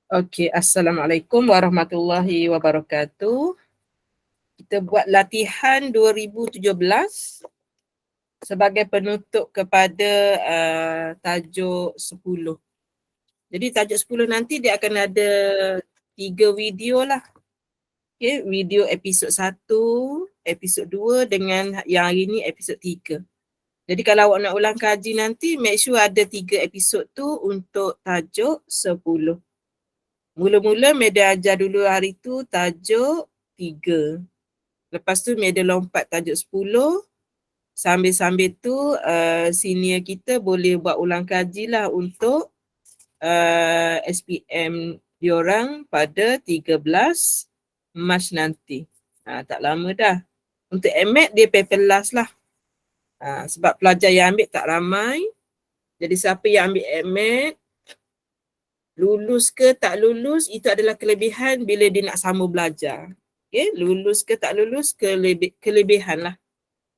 Okey, Assalamualaikum warahmatullahi wabarakatuh. Kita buat latihan 2017 sebagai penutup kepada tajuk 10. Jadi tajuk 10 nanti dia akan ada 3 video lah. Okay, video episod 1, episod 2 dengan yang hari ni episod 3. Jadi kalau awak nak ulang kaji nanti, make sure ada 3 episod tu untuk tajuk 10. Mula-mula media ajar dulu hari tu tajuk 3. Lepas tu media lompat tajuk 10. Sambil-sambil tu senior kita boleh buat ulang kaji lah untuk SPM diorang pada 13 Mac nanti. Tak lama dah. Untuk MAT dia paper last lah. Sebab pelajar yang ambil tak ramai. Jadi siapa yang ambil MAT, lulus ke tak lulus, itu adalah kelebihan bila dia nak sambung belajar. Okay? Lulus ke tak lulus, kelebihan lah.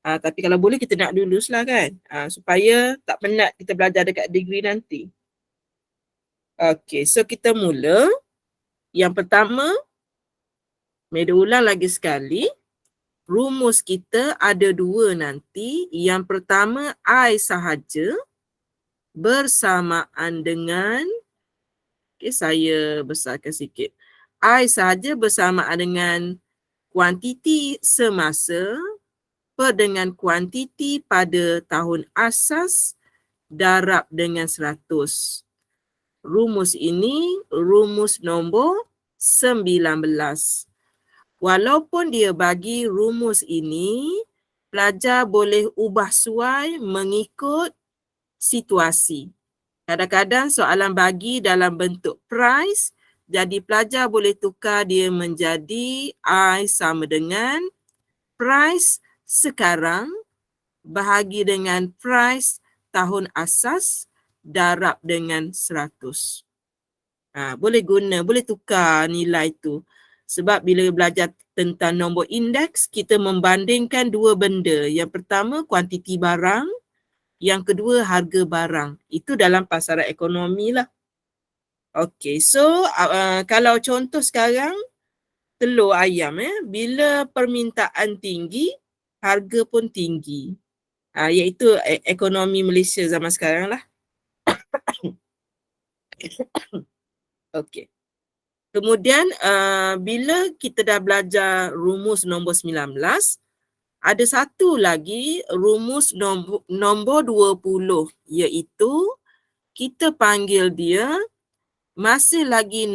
Tapi kalau boleh kita nak lulus lah kan. Supaya tak penat kita belajar dekat degree nanti. Okay, so kita mula. Yang pertama, media ulang lagi sekali. Rumus kita ada 2 nanti. Yang pertama, I sahaja bersamaan dengan, okay, saya besarkan sikit. I sahaja bersamaan dengan kuantiti semasa per dengan kuantiti pada tahun asas darab dengan 100. Rumus ini rumus nombor 19. Walaupun dia bagi rumus ini, pelajar boleh ubah suai mengikut situasi. Kadang-kadang soalan bagi dalam bentuk price, jadi pelajar boleh tukar dia menjadi I sama dengan price sekarang bahagi dengan price tahun asas darab dengan 100. Boleh tukar nilai tu. Sebab bila belajar tentang nombor indeks, kita membandingkan 2 benda. Yang pertama, kuantiti barang. Yang kedua, harga barang. Itu dalam pasaran ekonomi lah. Okay, so kalau contoh sekarang, telur ayam. Bila permintaan tinggi, harga pun tinggi. Iaitu ekonomi Malaysia zaman sekarang lah. Okay. Kemudian bila kita dah belajar rumus nombor 19, ada satu lagi rumus nombor 20, iaitu kita panggil dia masih lagi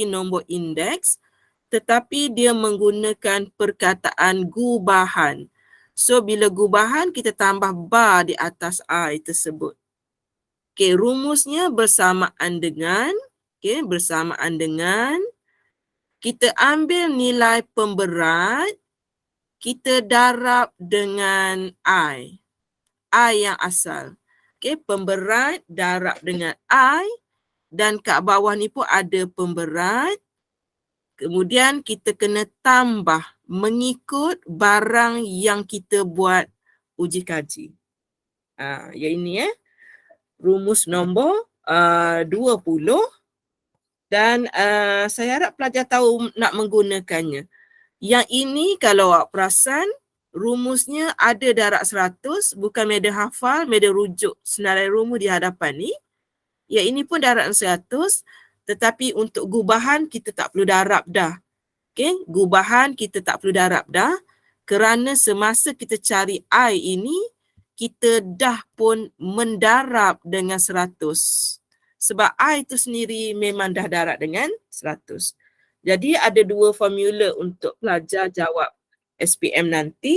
nombor indeks, tetapi dia menggunakan perkataan gubahan. So bila gubahan kita tambah bar di atas I tersebut. Okay, rumusnya bersamaan dengan kita ambil nilai pemberat, kita darab dengan I yang asal. Okay, pemberat darab dengan I, dan kat bawah ni pun ada pemberat. Kemudian kita kena tambah mengikut barang yang kita buat uji kaji. Yang ini rumus nombor 20. Dan saya harap pelajar tahu nak menggunakannya. Yang ini kalau awak perasan, rumusnya ada darab 100, bukan media hafal, media rujuk senarai rumus di hadapan ni. Yang ini pun darab 100, tetapi untuk gubahan kita tak perlu darab dah. Okay, gubahan kita tak perlu darab dah, kerana semasa kita cari I ini, kita dah pun mendarab dengan 100. Sebab I itu sendiri memang dah darab dengan 100. Jadi ada 2 formula untuk pelajar jawab SPM nanti.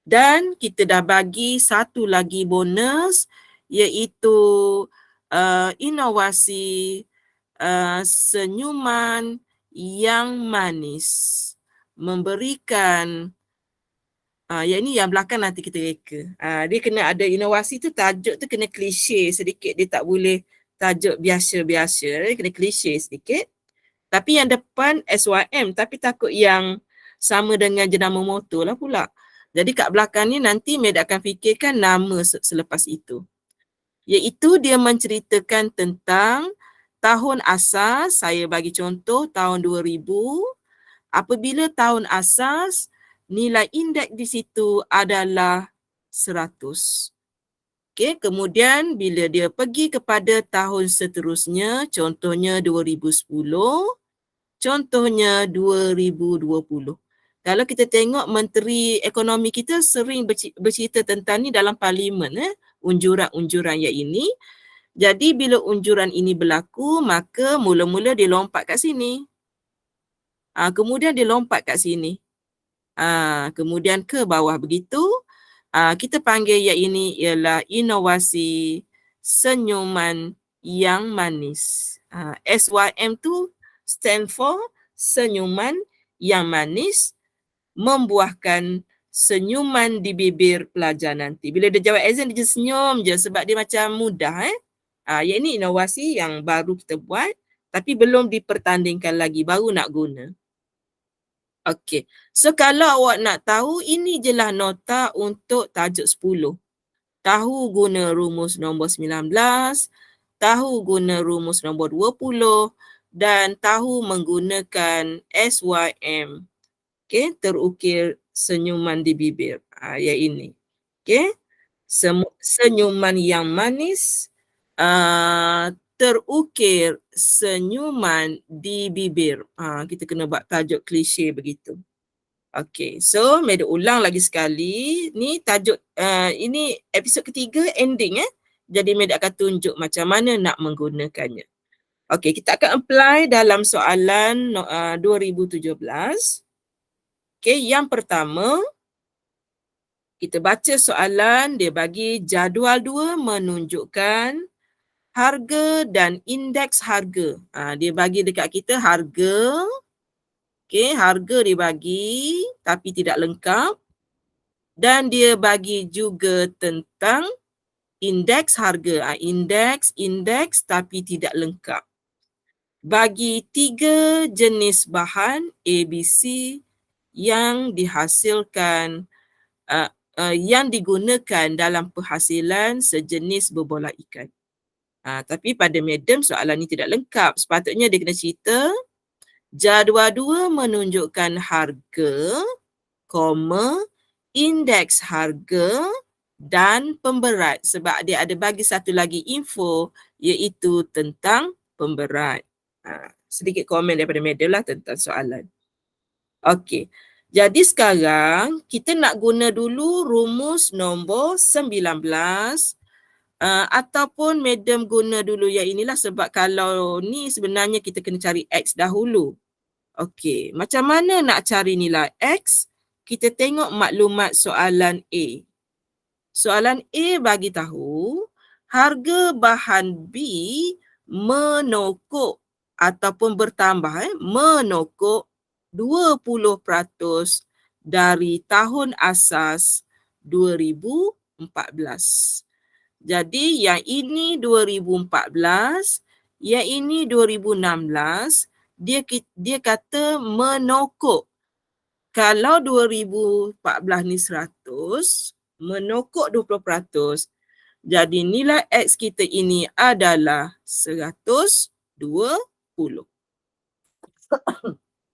Dan kita dah bagi satu lagi bonus, iaitu inovasi senyuman yang manis. Memberikan, yang ni yang belakang nanti kita reka. Dia kena ada inovasi tu, tajuk tu kena klise sedikit. Dia tak boleh tajuk biasa-biasa. Dia kena klise sedikit. Tapi yang depan SYM, tapi takut yang sama dengan jenama motor lah pula. Jadi kat belakang ni nanti Med akan fikirkan nama selepas itu. Iaitu dia menceritakan tentang tahun asas, saya bagi contoh tahun 2000. Apabila tahun asas, nilai indeks di situ adalah 100. Okey, kemudian bila dia pergi kepada tahun seterusnya, contohnya 2010, contohnya 2020. Kalau kita tengok Menteri Ekonomi kita sering bercerita tentang ni dalam parlimen, unjuran-unjuran yang ini. Jadi bila unjuran ini berlaku, maka mula-mula dia lompat kat sini. Kemudian dia lompat kat sini. Kemudian ke bawah begitu. Kita panggil yang ini ialah inovasi senyuman yang manis. SYM tu stand for senyuman yang manis membuahkan senyuman di bibir pelajar nanti. Bila dia jawab exam, dia just senyum je sebab dia macam mudah. Yang ini inovasi yang baru kita buat tapi belum dipertandingkan lagi, baru nak guna. Okey, so kalau awak nak tahu, ini je lah nota untuk tajuk 10. Tahu guna rumus nombor 19, tahu guna rumus nombor 20 dan tahu menggunakan SYM. Okey, terukir senyuman di bibir. Yang ini. Okey, senyuman yang manis, terukir senyuman di bibir. Kita kena buat tajuk klise begitu. Okey, so Meda ulang lagi sekali. Ni tajuk, ini episod ketiga ending. Jadi Meda akan tunjuk macam mana nak menggunakannya. Okey, kita akan apply dalam soalan 2017. Okey, yang pertama, kita baca soalan, dia bagi jadual 2 menunjukkan harga dan indeks harga. Dia bagi dekat kita harga. Okey, harga dia bagi tapi tidak lengkap. Dan dia bagi juga tentang indeks harga. Indeks tapi tidak lengkap. Bagi 3 jenis bahan ABC yang dihasilkan, yang digunakan dalam penghasilan sejenis berbola ikan. Tapi pada medium soalan ni tidak lengkap. Sepatutnya dia kena cerita jadual 2 menunjukkan harga, indeks harga dan pemberat. Sebab dia ada bagi satu lagi info iaitu tentang pemberat. Sedikit komen daripada medium lah tentang soalan. Okey. Jadi sekarang kita nak guna dulu rumus nombor 19 ataupun medium guna dulu yang inilah sebab kalau ni sebenarnya kita kena cari X dahulu. Okey, macam mana nak cari nilai X? Kita tengok maklumat soalan A. Soalan A bagi tahu harga bahan B menokok ataupun bertambah menokok 20% dari tahun asas 2014. Jadi yang ini 2014, yang ini 2016, dia kata menokok. Kalau 2014 ni 100, menokok 20%. Jadi nilai X kita ini adalah 120.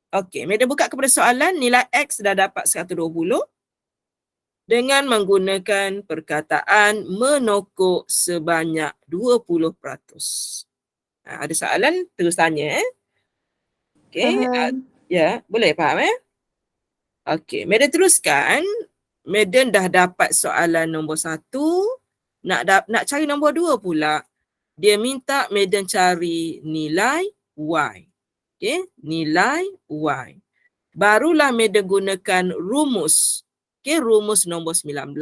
Okey, Meda buka kepada soalan. Nilai X dah dapat 120 dengan menggunakan perkataan menokok sebanyak 20%. Ada soalan? Terus tanya. Okey, ya, boleh faham Okey, Meda teruskan. Meda dah dapat soalan nombor 1. Nak cari nombor 2 pula. Dia minta Meda cari nilai Y. Okey, nilai Y. Barulah Meda gunakan rumus. Okey, rumus nombor 19.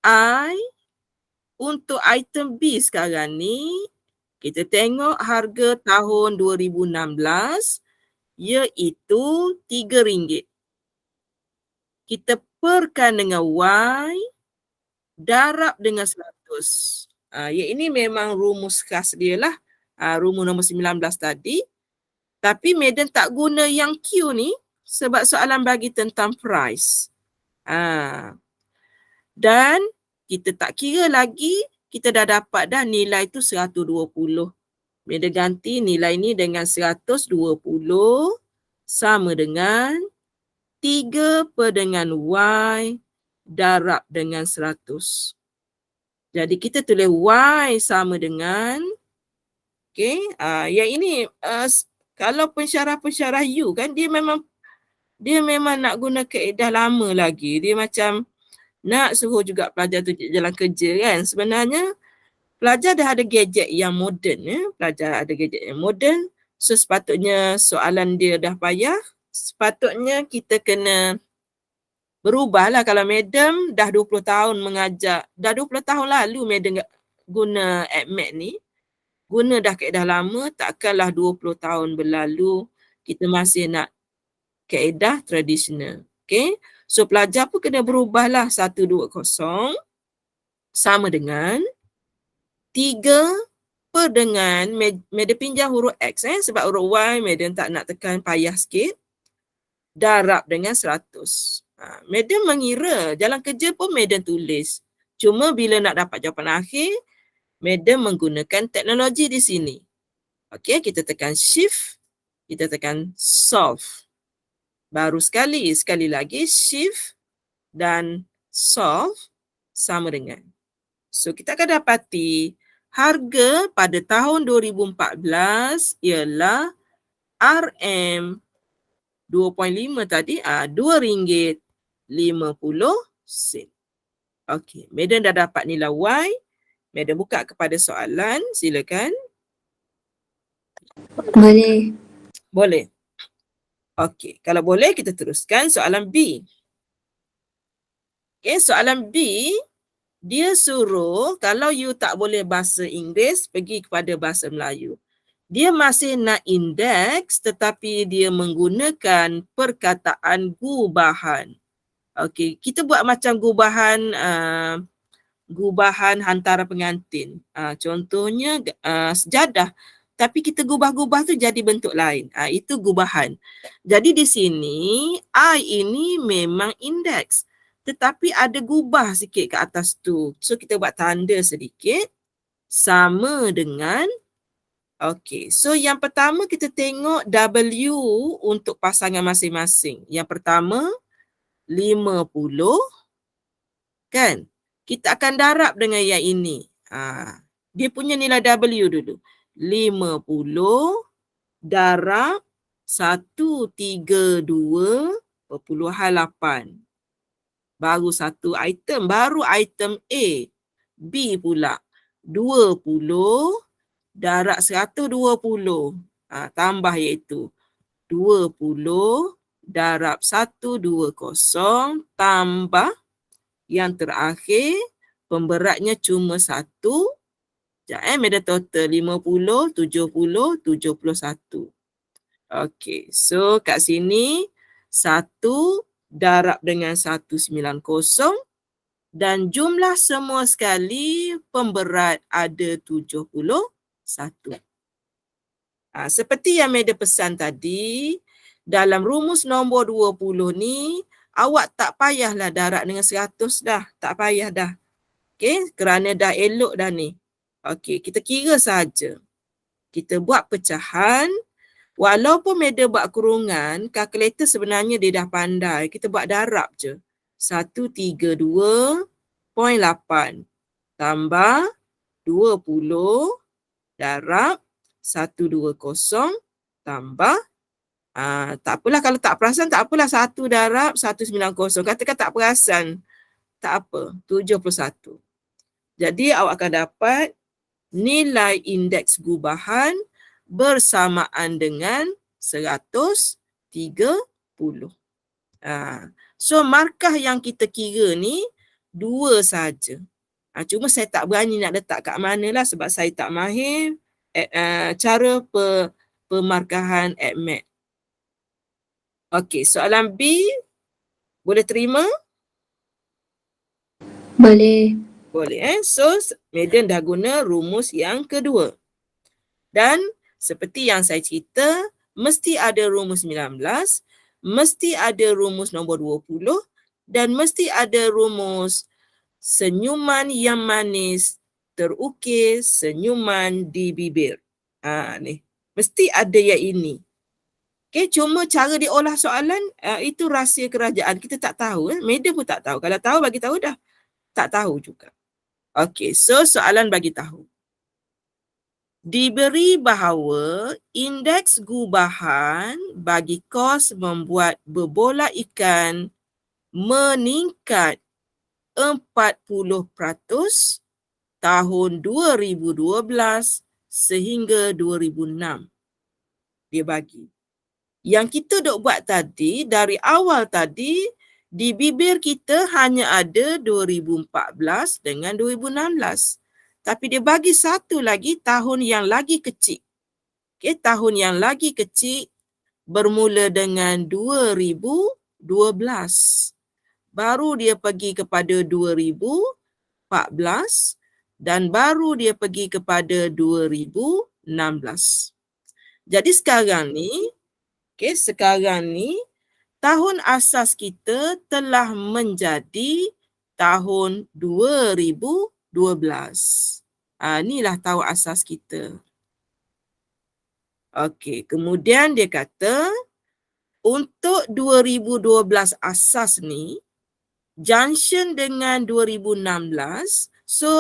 I untuk item B sekarang ni, kita tengok harga tahun 2016 iaitu RM3. Kita perkan dengan Y, darab dengan 100. Yang ini memang rumus khas dia lah. Rumus nombor 19 tadi. Tapi Meda tak guna yang Q ni sebab soalan bagi tentang price. Dan kita tak kira lagi, kita dah dapat dah nilai tu 120. Medan ganti nilai ni dengan 120 sama dengan 3 dengan Y darab dengan 100. Jadi kita tulis Y sama dengan, yang ini kalau pensyarah-pensyarah U kan dia memang nak guna kaedah lama lagi. Dia macam nak suruh juga pelajar tu jalan kerja kan. Sebenarnya pelajar dah ada gadget yang moden. Pelajar ada gadget yang moden. So sepatutnya soalan dia dah payah. Sepatutnya kita kena berubahlah. Kalau madam dah 20 tahun mengajar. Dah 20 tahun lalu madam guna AdMath ni. Guna dah kaedah lama. Takkanlah 20 tahun berlalu kita masih nak kaedah tradisional. Okay. So pelajar pun kena berubahlah 120 sama dengan 3 dengan madam pinjam huruf X sebab huruf Y madam tak nak tekan, payah sikit. Darab dengan 100. Madam mengira jalan kerja pun madam tulis. Cuma bila nak dapat jawapan akhir, madam menggunakan teknologi di sini. Okey, kita tekan shift, kita tekan solve. Baru sekali lagi shift dan solve sama dengan. So kita akan dapati harga pada tahun 2014 ialah RM 2.5 tadi RM2.50. Okey, madam dah dapat nilai Y. Madam buka kepada soalan, silakan. Boleh. Boleh. Okey, kalau boleh kita teruskan soalan B. Okey, soalan B dia suruh kalau you tak boleh bahasa Inggeris, pergi kepada bahasa Melayu. Dia masih nak indeks tetapi dia menggunakan perkataan gubahan. Okey, kita buat macam gubahan hantaran pengantin. Contohnya sejadah. Tapi kita gubah-gubah tu jadi bentuk lain. Itu gubahan. Jadi di sini, I ini memang indeks. Tetapi ada gubah sikit ke atas tu. So kita buat tanda sedikit. Sama dengan, okey. So yang pertama kita tengok W untuk pasangan masing-masing. Yang pertama, 50. Kan? Kita akan darab dengan yang ini. Dia punya nilai W dulu. 50 darab 132.8. Baru satu item. Baru item A. B pula. 20 darab 120. Tambah iaitu 20 darab 120 tambah yang terakhir pemberatnya cuma 1. Ada total 50, 70, 71. Okey, so kat sini 1 darab dengan 190 dan jumlah semua sekali pemberat ada 71. Seperti yang Meda pesan tadi, dalam rumus nombor 20 ni, awak tak payahlah darab dengan 100 dah. Tak payah dah. Okey, kerana dah elok dah ni. Okey, kita kira saja. Kita buat pecahan. Walaupun Meda buat kurungan, kalkulator sebenarnya dia dah pandai. Kita buat darab je. 132.8 tambah 20 darab 120 tambah tak apalah kalau tak perasan, tak apalah 1 darab 190. Katakan tak perasan, tak apa, 71. Jadi awak akan dapat nilai indeks gubahan bersamaan dengan 130. So markah yang kita kira ni 2 saja. Cuma saya tak berani nak letak kat mana lah sebab saya tak mahir cara pemarkahan AdMath. Okey, soalan B boleh terima? Boleh. Boleh. So, Medan dah guna rumus yang kedua. Dan seperti yang saya cerita, mesti ada rumus 19, mesti ada rumus nombor 20 dan mesti ada rumus senyuman yang manis terukir senyuman di bibir. Ni. Mesti ada yang ini. Okay, cuma cara diolah soalan itu rahsia kerajaan. Kita tak tahu. Madam pun tak tahu. Kalau tahu bagi tahu dah. Tak tahu juga. Okay, so soalan bagi tahu. Diberi bahawa indeks gubahan bagi kos membuat berbola ikan meningkat 40% tahun 2012 sehingga 2006. Dia bagi. Yang kita dok buat tadi, dari awal tadi, di bibir kita hanya ada 2014 dengan 2016. Tapi dia bagi satu lagi tahun yang lagi kecil. Okay, tahun yang lagi kecil bermula dengan 2012. Baru dia pergi kepada 2014 dan baru dia pergi kepada 2016. Jadi sekarang ni, tahun asas kita telah menjadi tahun 2012. Inilah tahun asas kita. Okey, kemudian dia kata untuk 2012 asas ni, junction dengan 2016, so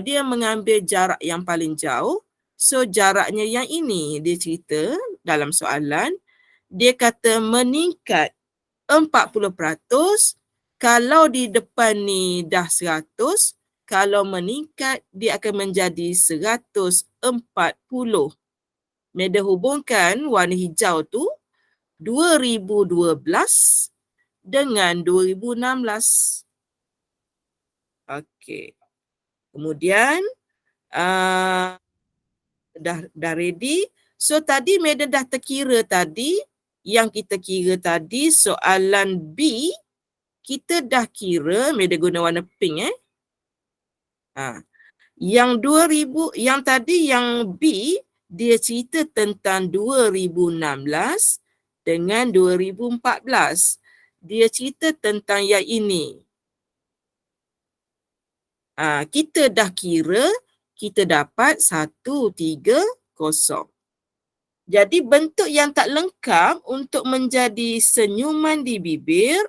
dia mengambil jarak yang paling jauh. So jaraknya yang ini dia cerita dalam soalan. Dia kata meningkat 40%. Kalau di depan ni dah 100, kalau meningkat dia akan menjadi 140. Madam hubungkan warna hijau tu 2012 dengan 2016. Okey. Kemudian dah ready. So tadi Madam dah terkira tadi, yang kita kira tadi soalan B, kita dah kira, Madam guna warna pink Yang 2000, yang tadi yang B, dia cerita tentang 2016 dengan 2014. Dia cerita tentang yang ini. Kita dah kira, kita dapat 130. Jadi bentuk yang tak lengkap untuk menjadi senyuman di bibir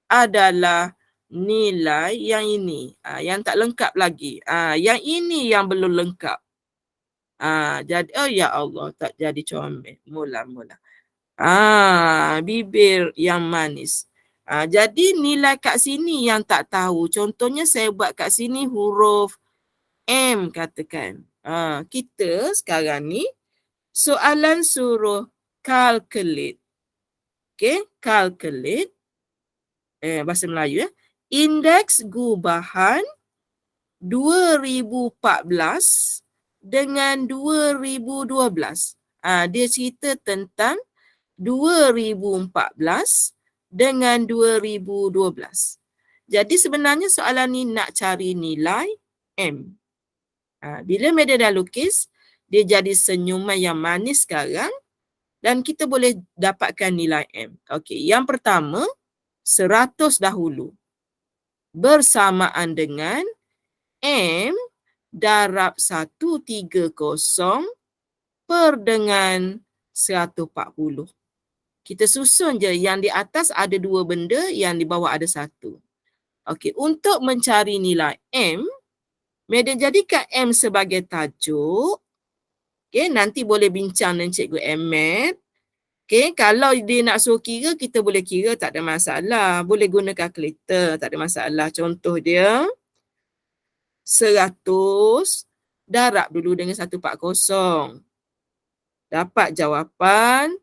adalah nilai yang ini. Yang tak lengkap lagi. Yang ini yang belum lengkap. Jadi, oh ya Allah, tak jadi comel. Mula-mula. Bibir yang manis. Jadi nilai kat sini yang tak tahu. Contohnya saya buat kat sini huruf M katakan. Kita sekarang ni soalan suruh calculate. Okay, calculate. Bahasa Melayu indeks gubahan 2014 dengan 2012. Dia cerita tentang 2014 dengan 2012. Jadi sebenarnya soalan ni nak cari nilai M. Bila Madam dah lukis, dia jadi senyuman yang manis sekarang dan kita boleh dapatkan nilai M. Okey, yang pertama 100 dahulu bersamaan dengan M darab 130 per dengan 140. Kita susun je, yang di atas ada dua benda, yang di bawah ada satu. Okey, untuk mencari nilai M, Madam jadikan M sebagai tajuk. Okey, nanti boleh bincang dengan Cikgu Ahmad. Okey, kalau dia nak suruh kira, kita boleh kira, tak ada masalah. Boleh guna kalkulator, tak ada masalah. Contoh dia, 100 darab dulu dengan 140. Dapat jawapan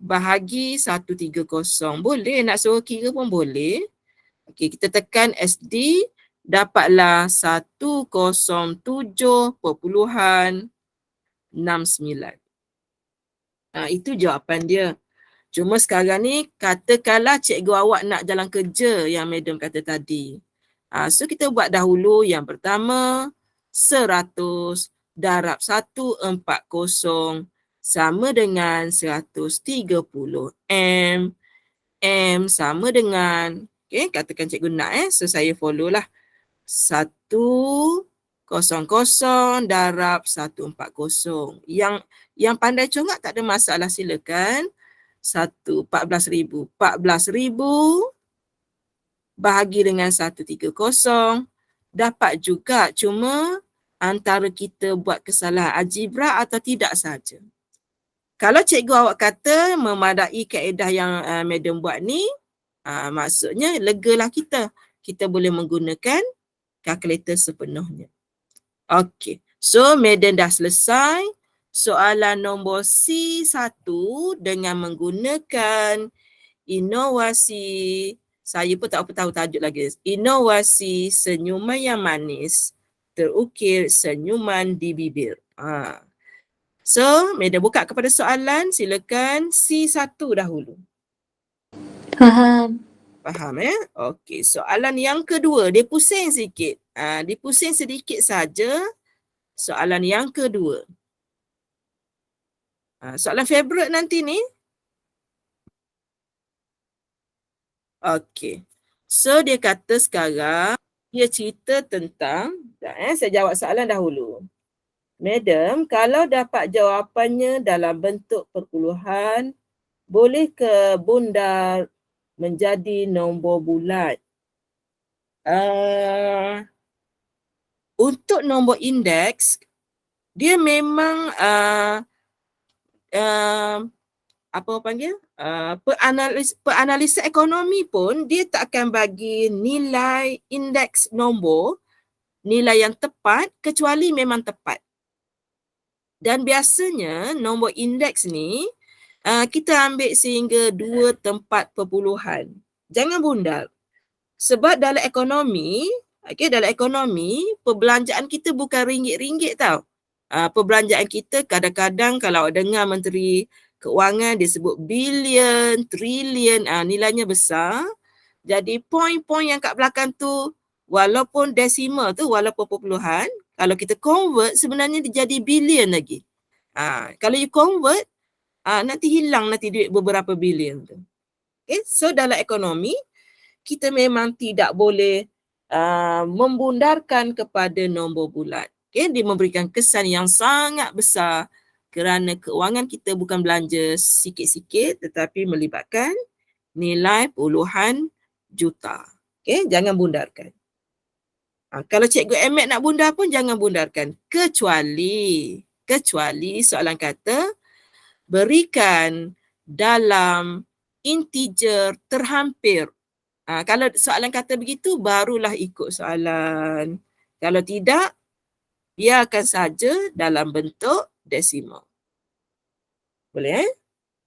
bahagi 130. Boleh nak suruh kira pun boleh. Okey, kita tekan SD, dapatlah 107.69. Itu jawapan dia. Cuma sekarang ni katakanlah cikgu awak nak jalan kerja yang Madam kata tadi. So kita buat dahulu yang pertama 100 darab 140 sama dengan 130 M. M sama dengan, okay, katakan cikgu nak so saya follow lah. 100 darab 140. Yang Yang pandai congak tak ada masalah, silakan. 14,000. 14,000 bahagi dengan 130 dapat juga, cuma antara kita buat kesalahan algebra atau tidak saja. Kalau cikgu awak kata memadai kaedah yang madam buat ni, maksudnya legalah kita. Kita boleh menggunakan kalkulator sepenuhnya. Okey. So, madam dah selesai soalan nombor C1 dengan menggunakan inovasi, saya pun tak tahu tajuk lagi. Inovasi senyuman yang manis, terukir senyuman di bibir. So, madam buka kepada soalan, silakan C1 dahulu. Faham. Faham Okey, soalan yang kedua, dia pusing sikit. Dia pusing sedikit saja. Soalan yang kedua. Soalan favorite nanti ni. Okey. So, dia kata sekarang, dia cerita tentang, saya jawab soalan dahulu. Madam, kalau dapat jawapannya dalam bentuk perpuluhan, boleh ke bundar menjadi nombor bulat? Untuk nombor indeks, dia memang apa panggil? Penganalisa ekonomi pun dia tak akan bagi nilai indeks nombor, nilai yang tepat kecuali memang tepat. Dan biasanya nombor indeks ni kita ambil sehingga 2 tempat perpuluhan. Jangan bundar. Sebab dalam ekonomi, dalam ekonomi, perbelanjaan kita bukan ringgit-ringgit tau. Perbelanjaan kita kadang-kadang kalau dengar Menteri Keuangan dia sebut bilion, trilion, nilainya besar. Jadi poin-poin yang kat belakang tu, walaupun desimal tu, walaupun perpuluhan, kalau kita convert sebenarnya dia jadi bilion lagi. Kalau you convert, nanti hilang nanti duit beberapa bilion tu. Okay, so dalam ekonomi, kita memang tidak boleh membundarkan kepada nombor bulat. Okay, dia memberikan kesan yang sangat besar kerana keuangan kita bukan belanja sikit-sikit tetapi melibatkan nilai puluhan juta. Okay, jangan bundarkan. Kalau Cikgu Ahmed nak bundar pun jangan bundarkan. Kecuali soalan kata berikan dalam integer terhampir. Kalau soalan kata begitu, barulah ikut soalan. Kalau tidak, biarkan saja dalam bentuk desimal. Boleh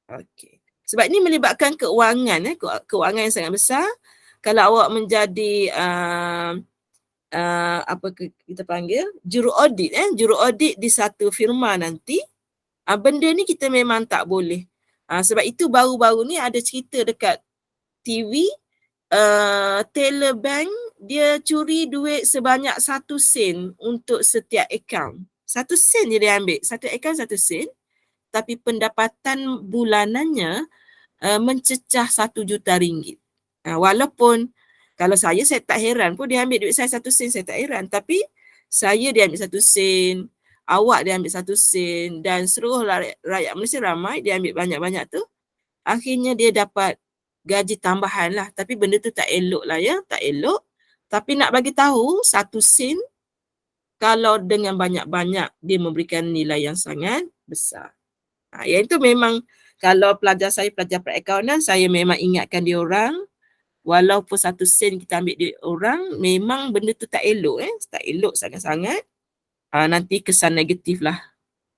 Okey. Sebab ini melibatkan keuangan, keuangan yang sangat besar. Kalau awak menjadi apa kita panggil juru audit di satu firma nanti, benda ni kita memang tak boleh. Sebab itu baru-baru ni ada cerita dekat TV, teller bank dia curi duit sebanyak 1 sen untuk setiap akaun. 1 sen je dia ambil, satu akaun 1 sen, tapi pendapatan bulanannya mencecah 1 juta ringgit. Walaupun kalau saya tak heran pun dia ambil duit saya 1 sen, saya tak heran. Tapi saya dia ambil 1 sen, awak dia ambil 1 sen dan seluruh rakyat Malaysia ramai dia ambil banyak-banyak tu. Akhirnya dia dapat gaji tambahan lah. Tapi benda tu tak elok lah tak elok. Tapi nak bagi tahu 1 sen kalau dengan banyak-banyak dia memberikan nilai yang sangat besar. Yang itu memang kalau pelajar saya, pelajar perakaunan, saya memang ingatkan dia orang, walaupun 1 sen kita ambil duit orang, memang benda tu tak elok. Tak elok sangat-sangat. Nanti kesan negatif lah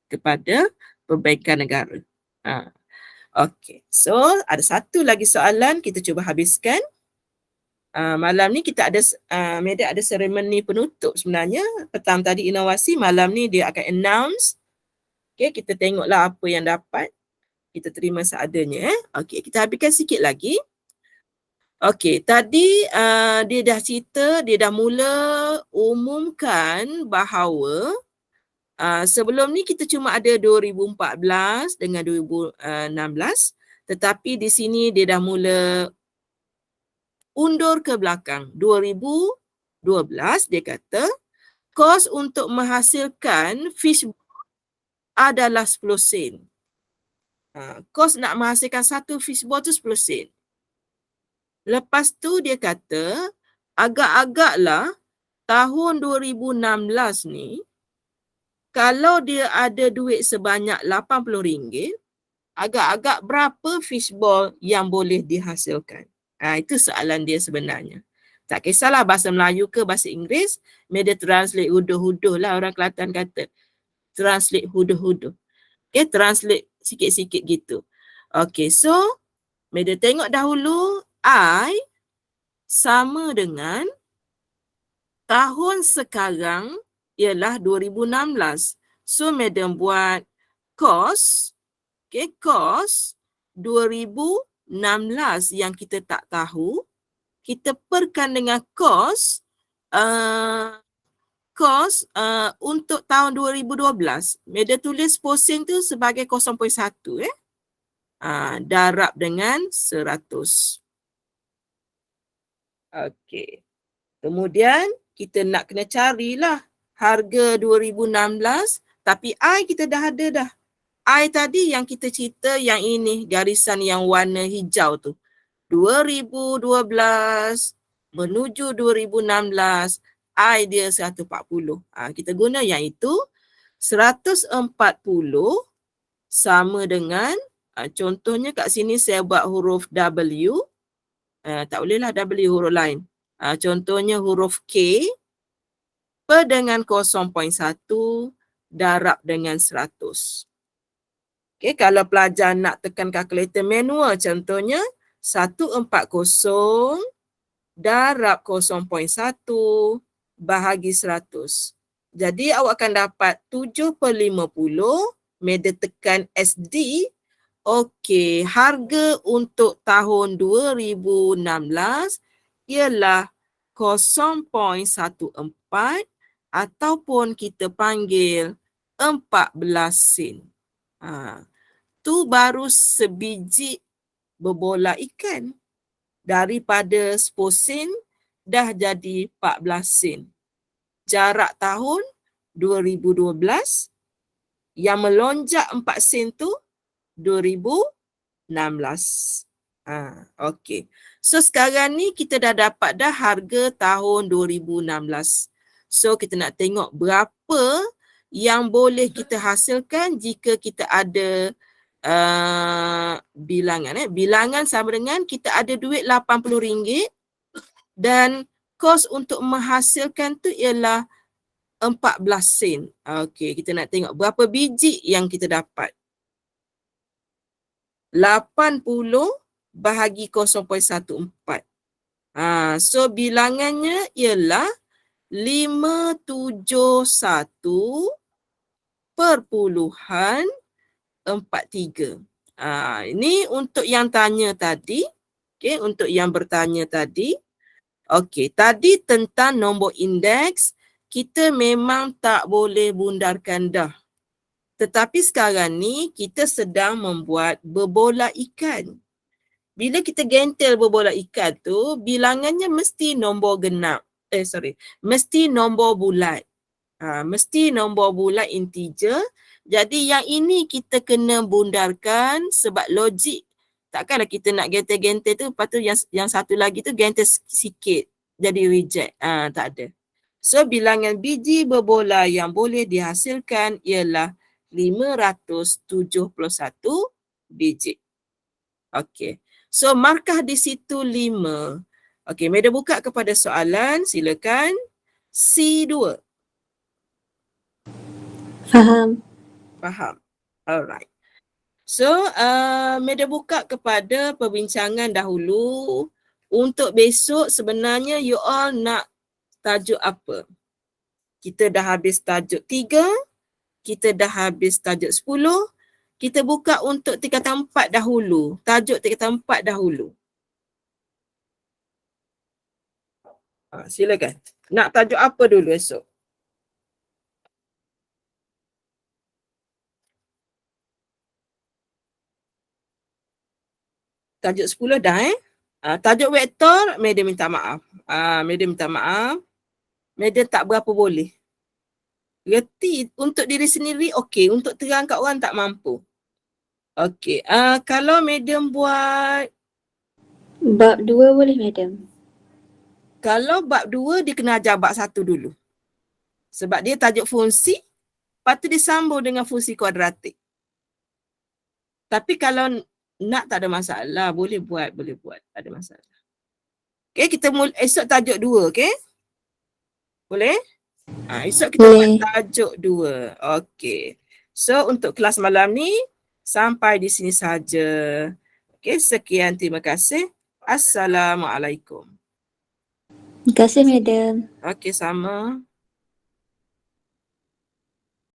kepada perbankan negara. Okey, so ada satu lagi soalan kita cuba habiskan. Malam ni kita ada media ada seremoni penutup sebenarnya. Petang tadi inovasi, malam ni dia akan announce. Okey, kita tengoklah apa yang dapat. Kita terima seadanya. Okey, kita habiskan sikit lagi. Okey, tadi dia dah cerita, dia dah mula umumkan bahawa sebelum ni kita cuma ada 2014 dengan 2016, tetapi di sini dia dah mula undur ke belakang. 2012 dia kata kos untuk menghasilkan fishball adalah 10 sen. Kos nak menghasilkan satu fishball tu 10 sen. Lepas tu dia kata, agak-agaklah tahun 2016 ni, kalau dia ada duit sebanyak RM80, agak-agak berapa fishball yang boleh dihasilkan? Itu soalan dia sebenarnya. Tak kisahlah bahasa Melayu ke bahasa Inggeris, media translate huduh-huduh lah orang Kelantan kata. Translate huduh-huduh. Okay, translate sikit-sikit gitu. Okay, so media tengok dahulu, I sama dengan tahun sekarang ialah 2016. So madam buat kos, okay, kos 2016 yang kita tak tahu, kita perkan dengan kos untuk tahun 2012. Madam tulis posen tu sebagai 0.1 darab dengan 100. Okey. Kemudian kita nak kena carilah harga 2016, tapi I kita dah ada dah. I tadi yang kita cerita yang ini, garisan yang warna hijau tu. 2012 menuju 2016, I dia 140. Kita guna yang itu. 140 sama dengan, contohnya kat sini saya buat huruf W. Tak bolehlah W huruf lain. Contohnya huruf K per dengan 0.1 darab dengan 100. Okay, kalau pelajar nak tekan kalkulator manual, contohnya 140 darab 0.1 bahagi 100. Jadi awak akan dapat 7/50. Madam tekan SD. Okey, harga untuk tahun 2016 ialah 0.14 ataupun kita panggil 14 sen. Tu baru sebiji berbola ikan. Daripada 10 sen dah jadi 14 sen. Jarak tahun 2012 yang melonjak 4 sen tu 2016. Okey. So sekarang ni kita dah dapat dah harga tahun 2016. So kita nak tengok berapa yang boleh kita hasilkan jika kita ada bilangan. Bilangan sama dengan kita ada duit RM80 dan kos untuk menghasilkan tu ialah 14 sen. Okey, kita nak tengok berapa biji yang kita dapat. 80 bahagi 0.14. So bilangannya ialah 571.43. Ini untuk yang tanya tadi. Okey, untuk yang bertanya tadi. Okey, tadi tentang nombor indeks, kita memang tak boleh bundarkan dah. Tetapi sekarang ni kita sedang membuat berbola ikan. Bila kita gentel berbola ikan tu, bilangannya mesti nombor genap. Mesti nombor bulat. Mesti nombor bulat integer. Jadi yang ini kita kena bundarkan sebab logik. Takkanlah kita nak gentel-gentel tu, lepas tu yang satu lagi tu gentel sikit. Jadi reject. Tak ada. So bilangan biji berbola yang boleh dihasilkan ialah 571 biji. Okey. So markah di situ 5. Okey, Madam buka kepada soalan. Silakan. C2. Faham. Faham. Alright. So, Madam buka kepada perbincangan dahulu. Untuk besok sebenarnya you all nak tajuk apa? Kita dah habis tajuk 3. Kita dah habis tajuk 10. Kita buka untuk tingkatan 4 dahulu. Tajuk tingkatan 4 dahulu. Silakan. Nak tajuk apa dulu esok? Tajuk 10 dah tajuk vektor, Madam minta maaf. Madam minta maaf. Madam tak berapa boleh. Reti untuk diri sendiri okey, untuk terang kat orang tak mampu. Okey, kalau madam buat, Bab 2 boleh, madam? kalau bab 2 dia kena ajar bab 1 dulu. Sebab dia tajuk fungsi, lepas tu disambung dengan fungsi kuadratik. Tapi kalau nak tak ada masalah, boleh buat, tak ada masalah. Okey, kita esok tajuk 2, okey? Boleh? Esok kita buat Boleh. tajuk 2. Okey. So untuk kelas malam ni sampai di sini saja. Okey, sekian, terima kasih. Assalamualaikum. Terima kasih, madam. Okey, sama.